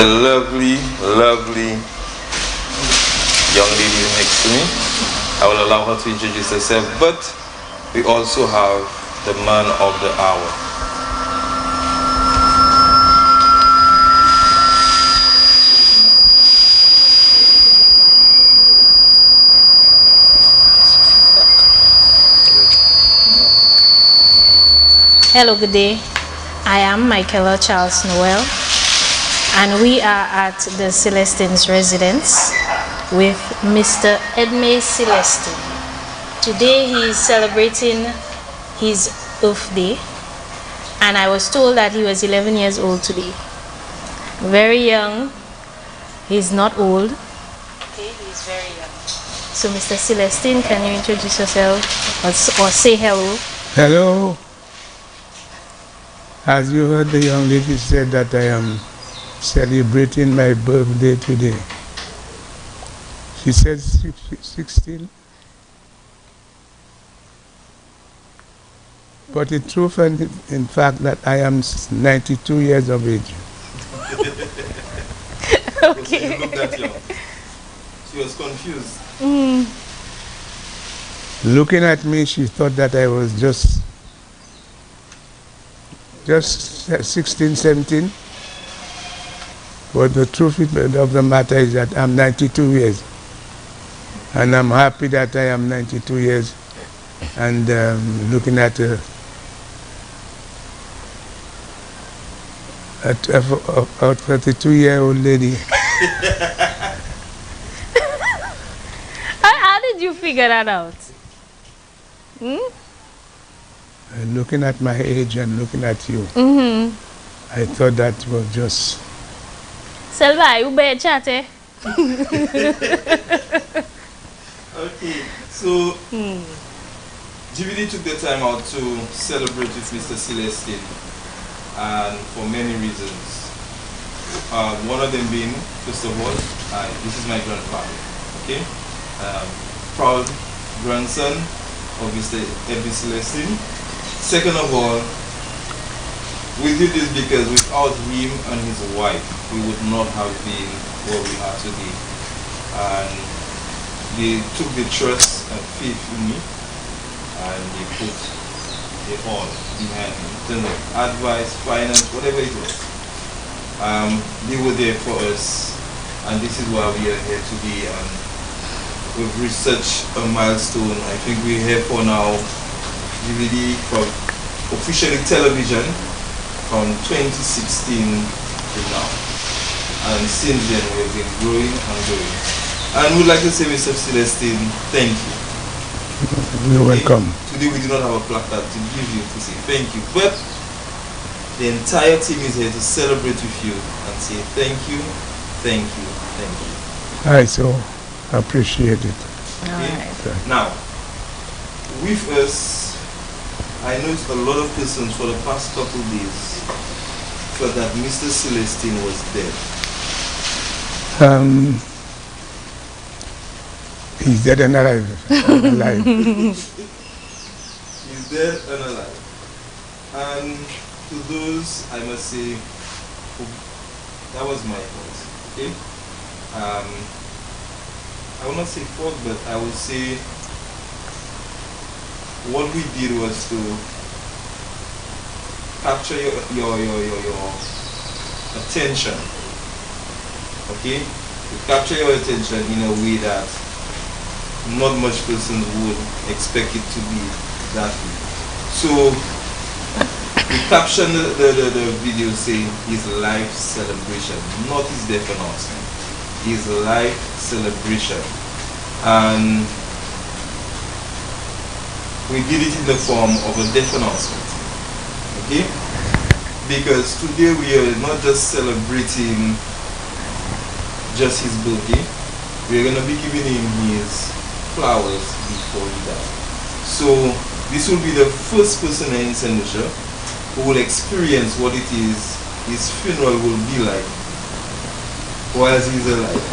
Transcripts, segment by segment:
A lovely, lovely young lady next to me. I will allow her to introduce herself, but we also have the man of the hour. Hello, good day. I am Michaela Charles Noel, and we are at the Celestin's residence with Mr. Edme Celestin. Today he is celebrating his oath day, and I was told that he was 11 years old today. Very young. He's not old. Okay, he's very young. So, Mr. Celestin, can you introduce yourself or say hello? Hello. As you heard, the young lady said that I am celebrating my birthday today. She said 16. But the truth and in fact that I am 92 years of age. Okay. She looked at you. She was confused. Looking at me, she thought that I was just 16, 17. But the truth of the matter is that I'm 92 years. And I'm happy that I am 92 years and looking at a 32-year-old lady. How did you figure that out? Looking at my age and looking at you, I thought that was just... Selva, you better chat, eh? Okay, so GVD took the time out to celebrate with Mr. Celestin, and for many reasons. One of them being, first of all, this is my grandfather, okay? Proud grandson of Mr. Edme Celestin. Second of all, we did this because without him and his wife, we would not have been where we are today. And they took the trust and faith in me, and they put it all behind me in terms of advice, finance, whatever it was. They were there for us, and this is why we are here today. And we've reached such a milestone. I think we're here for now DVD from officially television from 2016 to now, and since then we've been growing and growing. And we'd like to say, Mr. Celestin, thank you. You're welcome. Today we do not have a placard to give you to say thank you, but the entire team is here to celebrate with you and say thank you, thank you, thank you. I so appreciate it. Okay? Alright. Now, with us, I know a lot of persons for the past couple days thought that Mr. Celestin was dead. He's dead and alive. Alive. He's dead and alive. And to those, I must say, that was my fault. Okay? I will not say fault, but I will say what we did was to capture your attention. Okay? To capture your attention in a way that not much person would expect it to be that way. So we captioned the video saying his life celebration, not his death announcement. His life celebration. And we did it in the form of a death announcement. Okay? Because today we are not just celebrating just his birthday, we are going to be giving him his flowers before he died. So this will be the first person in St. Lucia who will experience what it is his funeral will be like while he's alive.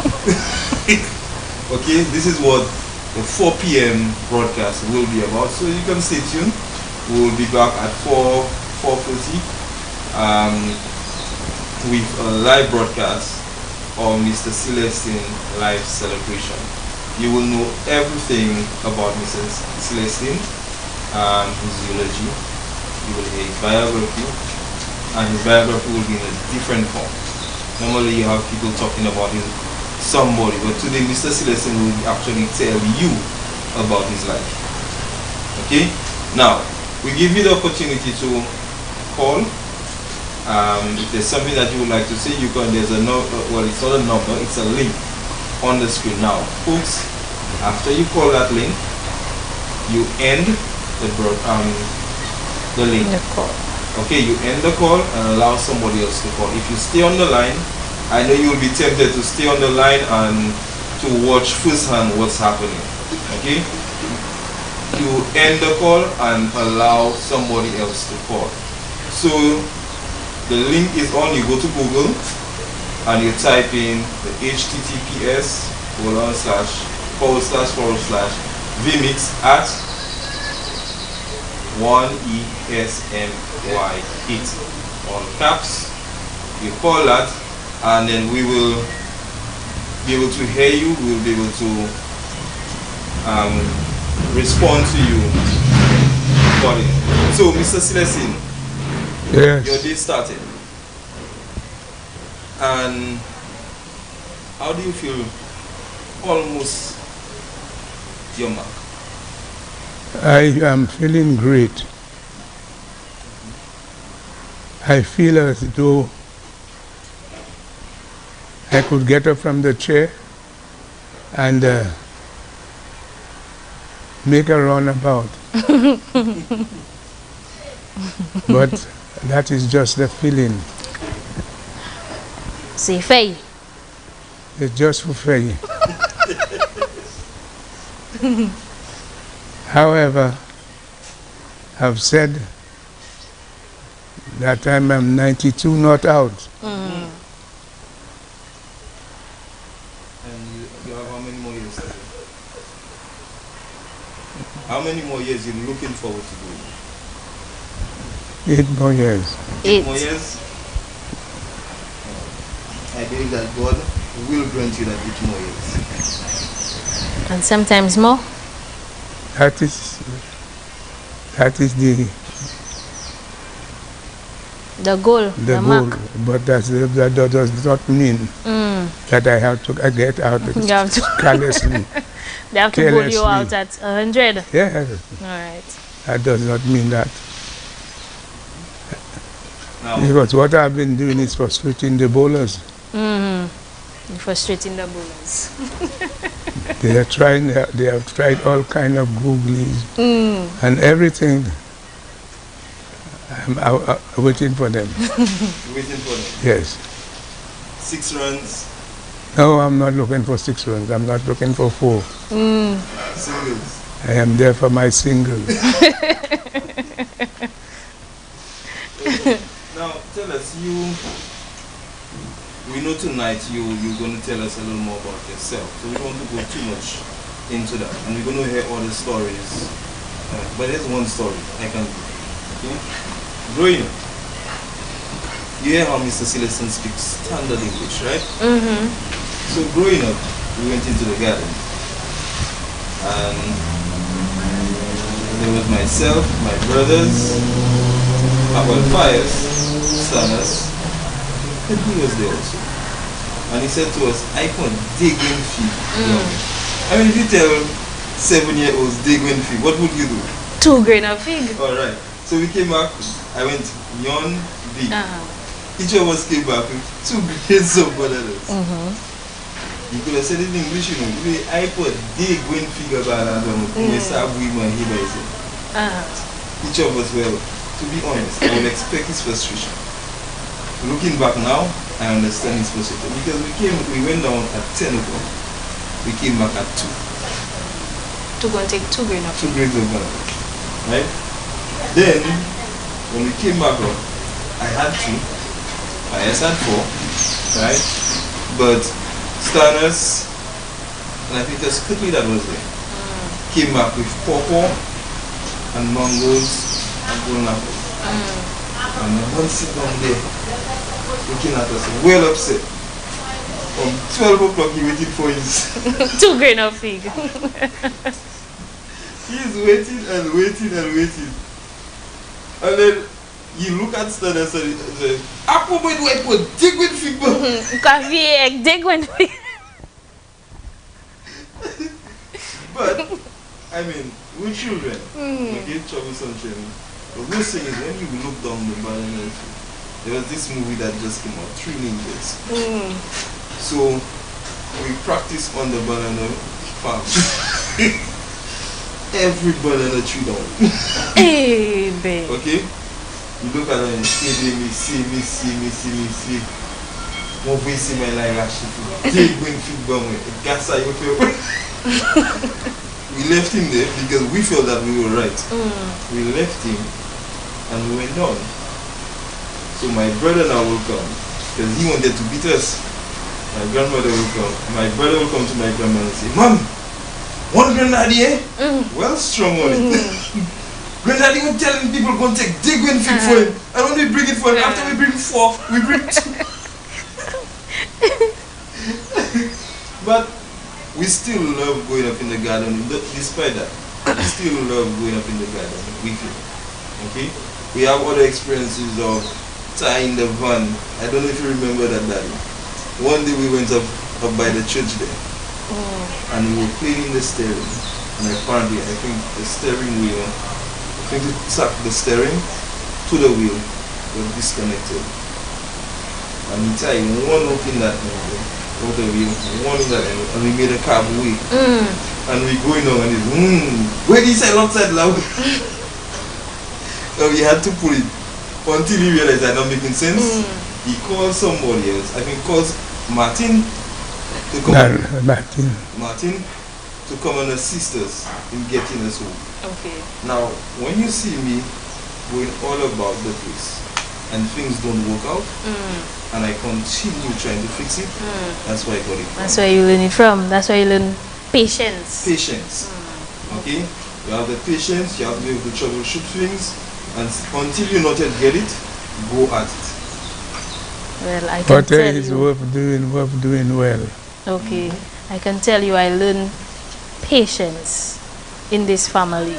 Okay, this is what the 4 p.m. broadcast will be about, so you can stay tuned. We will be back at 4:30 to with a live broadcast or Mr. Celestin live celebration. You will know everything about Mr. Celestin, his eulogy. You will hear his biography, and his biography will be in a different form. Normally you have people talking about somebody, but today Mr. Celestin will actually tell you about his life. Okay? Now, we give you the opportunity to call. If there's something that you would like to say, you can. There's a well, it's not a number, it's a link on the screen. Now, folks, after you call that link, you end the link. The call. Okay, you end the call and allow somebody else to call. If you stay on the line, I know you will be tempted to stay on the line and to watch firsthand what's happening. Okay? You end the call and allow somebody else to call. So the link is on. You go to Google and you type in the https://vmix at 1ESMY8 all caps. You call that, and then we will be able to hear you. We will be able to respond to you accordingly. So, Mr. Celestin, Yes. your day started, and how do you feel? Almost your mark. I am feeling great. I feel as though I could get up from the chair and make a runabout. But that is just the feeling. C'est fait. It's just for free. However, I've said that time I'm 92 not out. And you have how many more years to do? How many more years are you looking forward to doing? 8 more years. 8 more years? I believe that God will grant you that 8 more years. And sometimes more. That is The goal. the The goal. mark. But that does not mean that I have to get out You have to. carelessly. They have to pull you Carelessly. out at 100. Yes, All right. that does not mean that. Now, Because what I've been doing is frustrating the bowlers. Frustrating the bowlers. They have tried all kind of googlies and everything. I'm waiting for them. waiting for them. Yes. 6 runs, No, I'm not looking for 6 runs. I'm not looking for 4. singles. I am there for my singles. Now, tell us, we know tonight you're going to tell us a little more about yourself. So we don't want to go too much into that. And we're going to hear all the stories. But there's one story I can do. Okay? Growing up, you hear how Mr. Celestin speaks standard English, right? So growing up, we went into the garden. And there was myself, my brothers, well, Fires, Stanners, and he was there also. And he said to us, I can't dig in feed. I mean, if you tell 7-year-olds dig in feed, what would you do? 2 grain of fig. Alright. So we came back, I went yon big. Each of us came back with 2 grains of bananas. You could have said it in English, you know. I put dig when figure bananas on the start with my head. Each of us were, to be honest, I would expect his frustration. Looking back now, I understand his frustration. Because we went down at 10 o'clock. We came back at 2. To go and take 2 grain of 2 grains of banana. Right? Then, when we came back up, I had 2. I had 4. Right? But Stanners, and I think it was quickly that was there, came back with pawpaw and mangoes and golden apples. And one sit down there looking at us, well upset. From 12 o'clock, he waited for his 2 grain of fig. He's waiting and waiting and waiting. And then you look at Stan and say, Apo boy do I put dig with fig bone? Coffee dig with fig. But I mean, we're children. Okay, troublesome children. The worst thing is when you look down the banana tree. There was this movie that just came out, 3 Ninjas. So we practice on the banana farm. Every banana tree down. Hey, babe. Okay? You look at them and see. What we see my life actually. Take going to bomb with gas. We left him there because we felt that we were right. We left him and we went on. So my brother now will come because he wanted to beat us. My grandmother will come. My brother will come to my grandmother and say, Mom, one granddaddy, eh? Well, strong on it. Granddaddy was telling people go and take dig and feed for him. And when we bring it for him, after we bring 4, we bring 2. But we still love going up in the garden. Despite that, we still love going up in the garden weekly. Okay? We have other experiences of tying the van. I don't know if you remember that, Daddy. One day we went up by the church there. And we were cleaning the steering. And apparently, I think the steering wheel, I think we tucked the steering to the wheel, was disconnected. And we tied one hook in that of the wheel, one in that end, and we made a cab way. And we going on and it's where this side outside loud. So we had to pull it until he realized that not making sense. He called somebody else. I think calls Martin to come. Martin to come and assist us in getting us home. Okay. Now, when you see me going all about the place and things don't work out, and I continue trying to fix it, that's why I got it from. That's where you learn it from. That's why you learn patience. Patience. Okay? You have the patience, you have to be able to troubleshoot things, and until you not yet get it, go at it. Well, I can tell is you. worth doing well. Okay. I can tell you I learn patience in this family.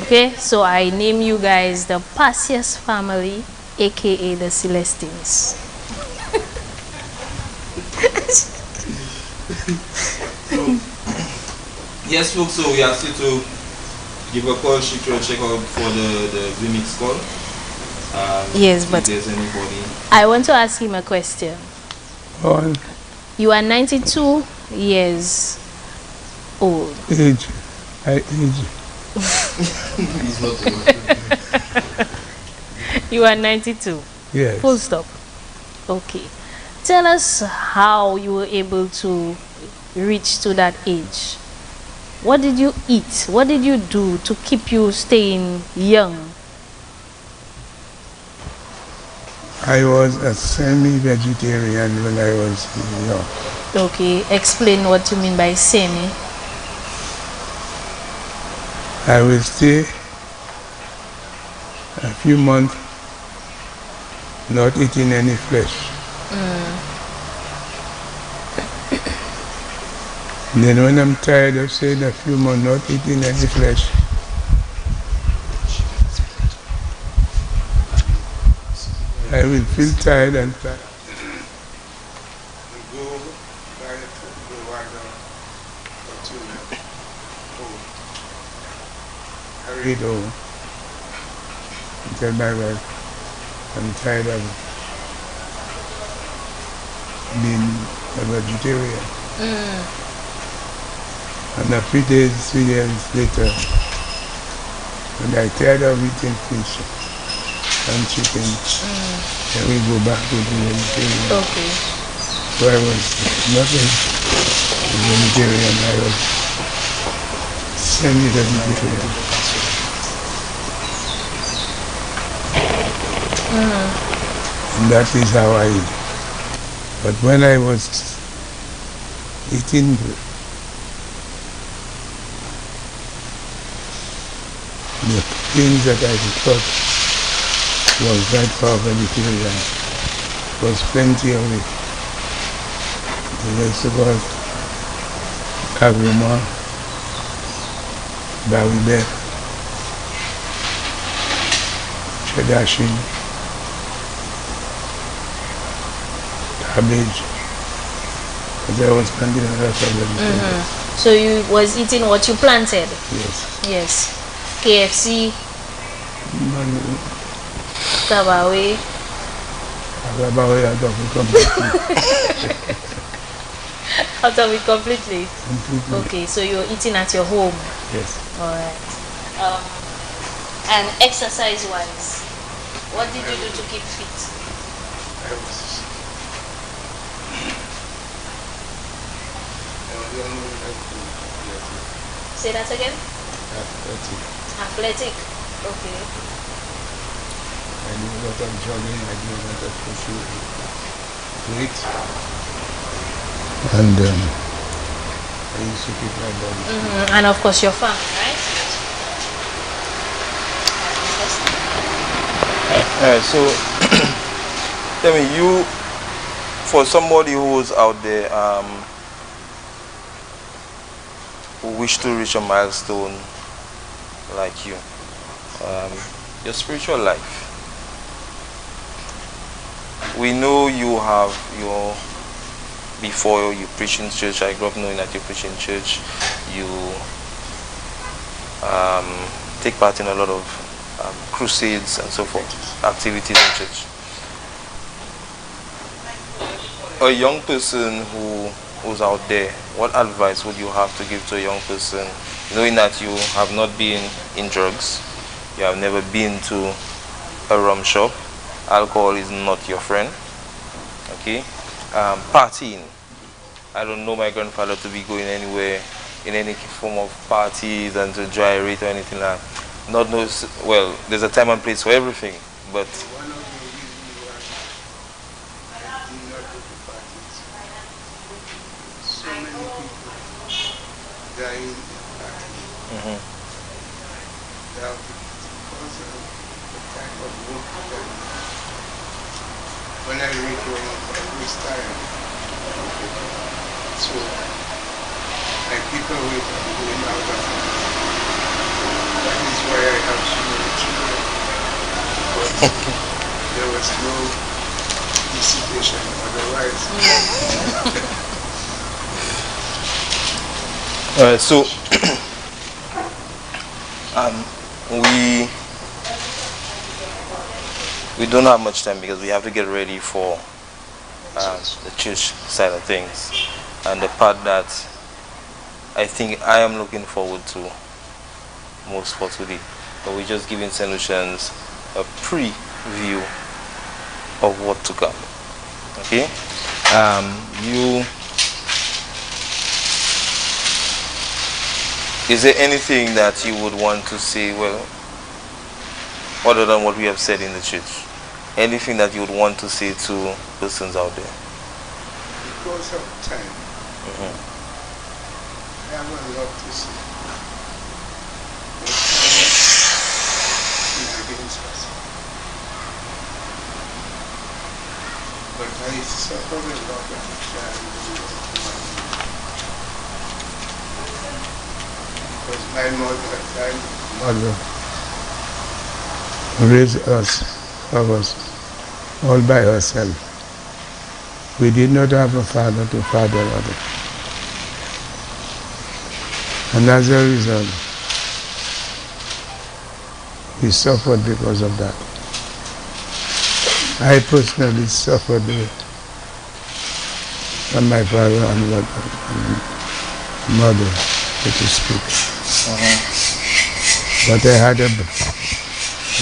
Okay? So I name you guys the Passius family, aka the Celestins. Yes, folks, so we asked you to give a call, check out for the remix call. Yes, but if there's anybody. I want to ask him a question. On You are 92 years old. age. He's not old. You are 92. Yes. Full stop. Okay. Tell us how you were able to reach to that age. What did you eat? What did you do to keep you staying young? I was a semi-vegetarian when I was young. Okay, explain what you mean by semi. I will stay a few months not eating any flesh. And then when I'm tired of saying a few months not eating any flesh, I will feel tired and tired. Go wind down carry it home and tell my wife I'm tired of being a vegetarian. And a few days, 3 years later, when I tired of eating fish and chicken, then we go back to the vegetarian. Okay. So I was not a vegetarian, I was semi-vegetarian. And that is how I eat. But when I was eating the things that I thought was right for vegetarian, was plenty of it. We used to go Kaguma, Bawibe, Chedashin, cabbage. There was planting a lot of them. So you was eating what you planted? Yes. Yes. KFC, Tabawe. Tabawe out of it completely. Out of it completely? Completely. Okay, so you're eating at your home? Yes. Alright. And exercise-wise, what did you do to keep fit? Say that again? Athletic. Athletic. Okay. I do a lot of jogging, I do a lot of pushing weight. And I used to keep my body. And of course your farm, right? Alright, so tell me, you, for somebody who's out there who wish to reach a milestone like you, your spiritual life. We know you have your, before you preach in church, I grew up knowing that you preach in church, you take part in a lot of crusades and so forth, activities in church. A young person who's out there, what advice would you have to give to a young person, knowing that you have not been in drugs, you have never been to a rum shop, alcohol is not your friend, okay? Partying, I don't know my grandfather to be going anywhere in any form of parties and to gyrate or anything like that. Not knows, well, there's a time and place for everything, but One of the reasons why I did not go to parties, so many people dying in parties. That because of the type of work that I do. When I reach home, I always tired. So I keep away from going out of it. That is why I have so many children. But there was no dissipation otherwise. alright, so we don't have much time because we have to get ready for the church side of things, and the part that I think I am looking forward to most for today. But we're just giving solutions a preview of what to come. Okay? Is there anything that you would want to say, well, other than what we have said in the church? Anything that you would want to say to persons out there? Because of time, I have a lot to say. But time is against us. But I suffer a lot of child because my mother raised us all by herself. We did not have a father to father us. And as a result, we suffered because of that. I personally suffered from my father and mother, so to speak. But I had a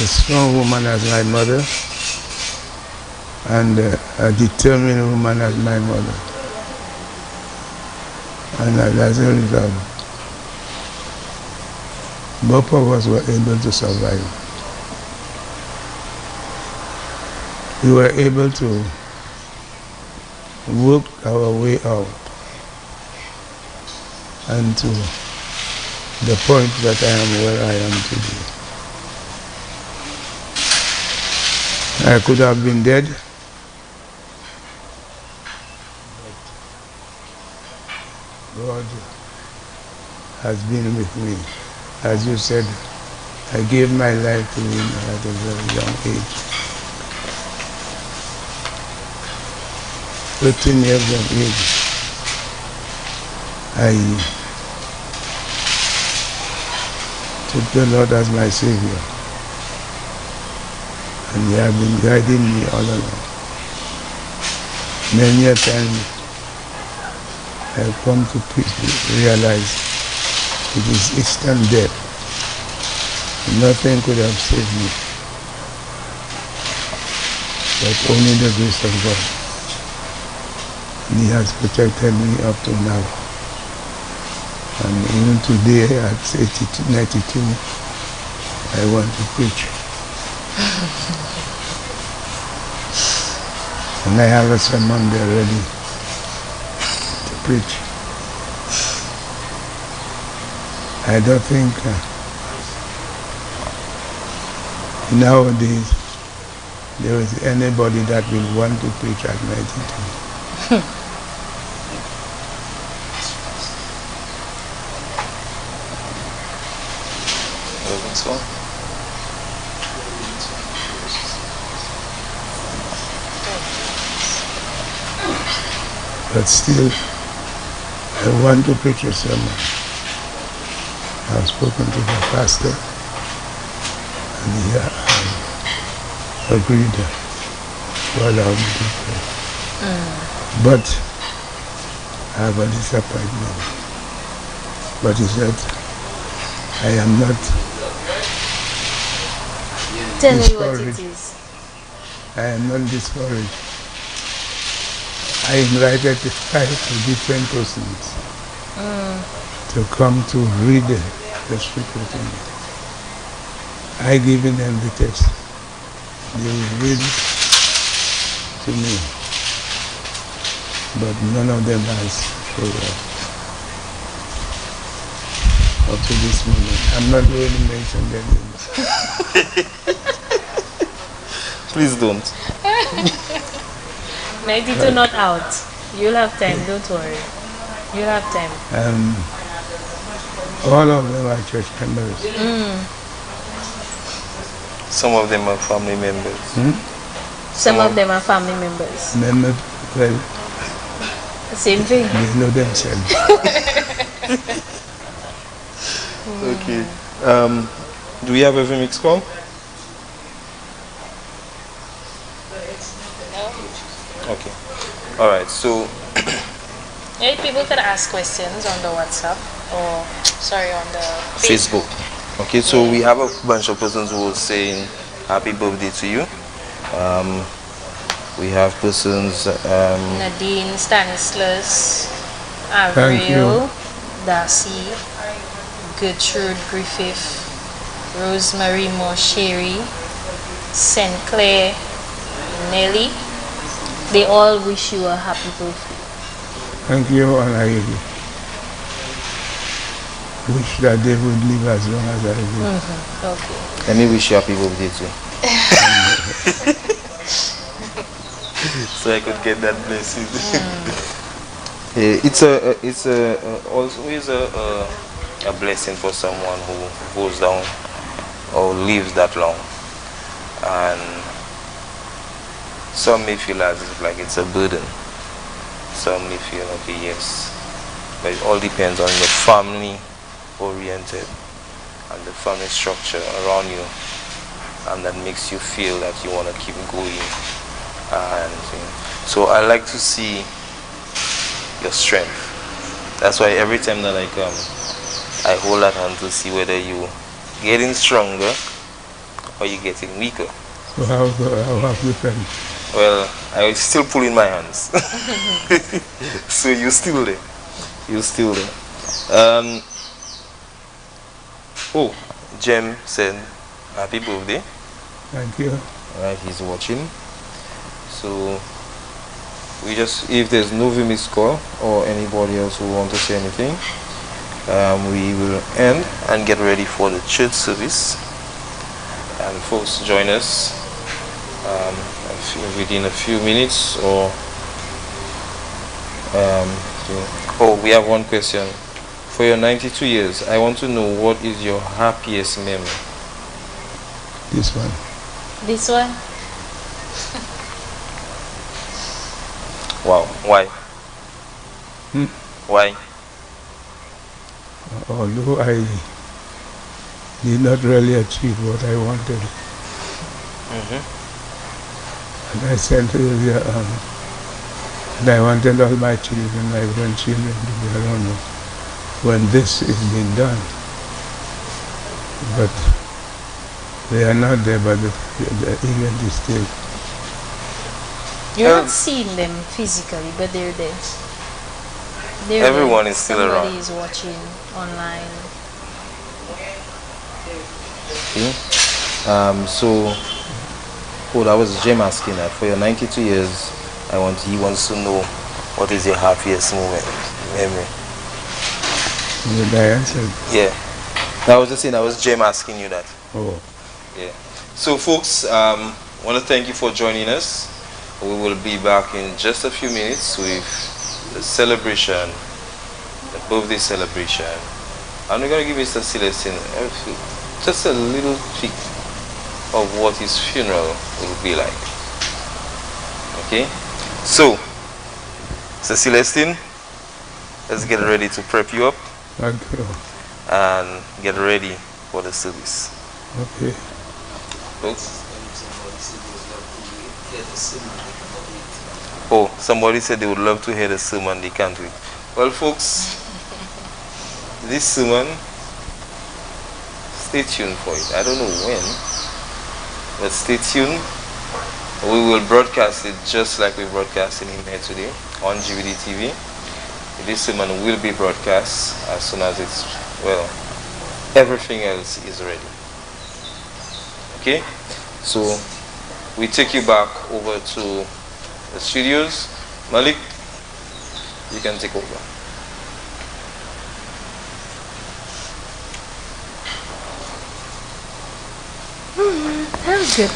strong woman as my mother and a determined woman as my mother. And as a result, both of us were able to survive. We were able to work our way out and to the point that I am where I am today. I could have been dead God has been with me. As you said, I gave my life to Him at a very young age. 13 years of age. I took the Lord as my Savior. And He has been guiding me all along. Many a time I have come to realize it is instant death. Nothing could have saved me, but only the grace of God. And He has protected me up to now. And even today at 92, I want to preach. And I have a sermon there ready to preach. I don't think nowadays there is anybody that will want to preach at 92. So. But still, I want to preach a sermon. I've spoken to the pastor, and he agreed to allow me to pray. But I have a disappointment. But he said, I am not Tell me what it discouraged. is. I am not discouraged. I invited 5 different persons to come to read the scripture to me. I given them the text. They will read it to me. But none of them has showed up. Up to this moment. I'm not going to mention their names. Please don't. 92 not out. You'll have time, don't worry. You'll have time. All of them are church members. Some of them are family members. Some of them are family members. Members, well, Same thing. they know themselves. Okay. Do we have a mix call? Okay. All right. So Yeah, people can ask questions on the WhatsApp or on the Facebook. Okay. So we have a bunch of persons who are saying happy birthday to you. We have persons. Nadine, Stanislas, Thank you. Avril, Darcy, Gertrude Griffith, Rosemary Mosheri, St. Clair, Nelly. They all wish you a happy birthday. Thank you, and I wish that they would live as long as I live. Okay. Let me wish you happy birthday too. So I could get that blessing. It's always a blessing for someone who goes down or lives that long, and some may feel as if like it's a burden. Some may feel okay, yes, but it all depends on the family oriented and the family structure around you, and that makes you feel that you want to keep going. And so I like to see your strength. That's why every time that I come, I hold that hand to see whether you getting stronger or you getting weaker. So how have you felt? Well, I still pull in my hands. So you're still there. You're still there. Oh, Jem said happy birthday. Thank you. Alright, he's watching. So we just, if there's no Vimis call or anybody else who want to say anything, we will end and get ready for the church service. And folks, join us within a few minutes or Okay. Oh, we have one question. For your 92 years, I want to know what is your happiest memory? This one. This one? Wow. Why? Hmm? Why? Although I did not really achieve what I wanted, and I said earlier, and I wanted all my children, my grandchildren to be around me when this is being done. But they are not there, but the event is still. You're not seeing them physically, but they're there. Everyone is still around. Somebody is watching online. Okay. So, that was Jim asking that. For your 92 years, he wants to know what is your happiest memory. Did I answer? Yeah. I was just saying, that was Jim asking you that. Oh. Yeah. So, folks, want to thank you for joining us. We will be back in just a few minutes with the celebration, the birthday celebration. And we're going to give Mr. Celestin just a little peek of what his funeral will be like. Okay? So, Mr. Celestin, let's get ready to prep you up. Thank you. And get ready for the service. Okay. Folks? Oh, somebody said they would love to hear the sermon, they can't wait. Well, folks, this sermon, stay tuned for it. I don't know when, but stay tuned. We will broadcast it just like we're broadcasting in here today on GVD TV. This sermon will be broadcast as soon as everything else is ready. Okay? So, we take you back over to the studios. Malik, you can take over. That was good.